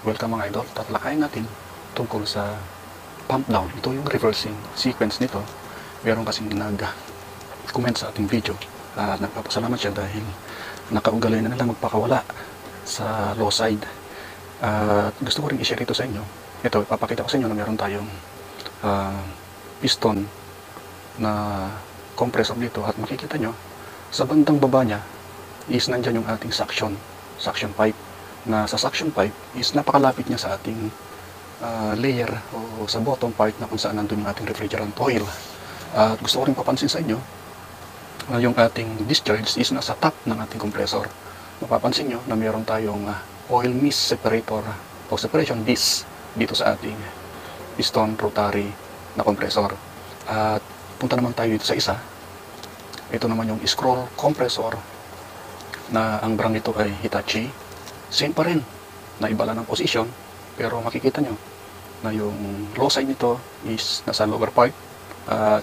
Welcome mga idol, tatalakayin natin tungkol sa pump down. Ito yung reversing sequence nito. Meron kasing nag-comment sa ating video at nagpapasalamat siya dahil nakaugalay na nila magpakawala sa low side. At gusto ko rin i-share ito sa inyo. Ito, ipapakita ko sa inyo na meron tayong piston na compressor dito at makikita nyo sa bandang baba niya is nandyan yung ating suction pipe, na sa suction pipe is napakalapit niya sa ating layer o sa bottom part na kung saan nandun yung ating refrigerant oil. At gusto ko rin papansin sa inyo na yung ating discharge is nasa top ng ating compressor. Mapapansin nyo na mayroon tayong oil mist separator o separation disc dito sa ating piston rotary na compressor. At punta naman tayo dito sa isa. Ito naman yung scroll compressor na ang brand nito ay Hitachi. Same pa rin, naibala ng position, pero makikita nyo na yung low side nito is nasa lower part.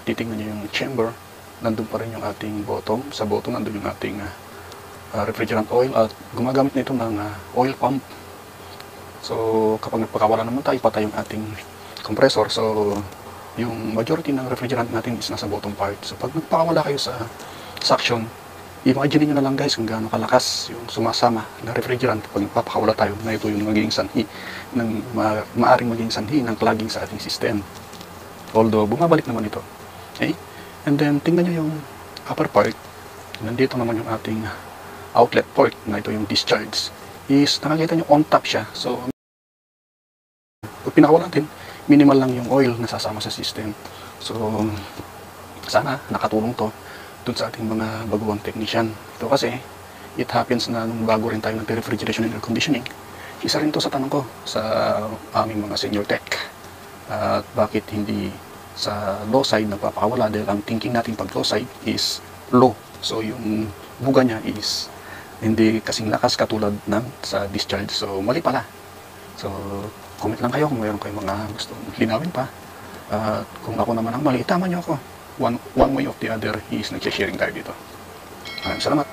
Titingnan nyo yung chamber, nandun pa rin yung ating bottom. Sa bottom nandun yung ating refrigerant oil at gumagamit nito ng oil pump. So kapag nagpakawala naman tayo, patay yung ating compressor. So yung majority ng refrigerant natin is nasa bottom part. So pag nagpakawala kayo sa suction, imagine nyo na lang guys kung gaano kalakas yung sumasama na refrigerant pag nagpapakawala tayo, na ito yung magiging sanhi ng maaring maging sanhi ng clogging sa ating system. Although bumabalik naman ito. Okay? And then tingnan nyo yung upper part. Nandito naman yung ating outlet port, na ito yung discharge. Is nakakita nyo on top siya. So pag pinakawala natin, minimal lang yung oil na sasama sa system. So sana nakatulong to dun sa ating mga baguang technician. Ito kasi, it happens na nung bago rin tayo nag-refrigeration and air conditioning, isa rin to sa tanong ko sa aming mga senior tech. At bakit hindi sa low side nagpapakawala, dahil ang thinking natin pag low side is low. So yung buga niya is hindi kasing lakas katulad ng sa discharge. So mali pala. So comment lang kayo kung mayroon kayong mga gustong linawin pa. Kung ako naman ang mali, tama nyo ako. One way of the other is nag-sharing tayo dito. Salamat.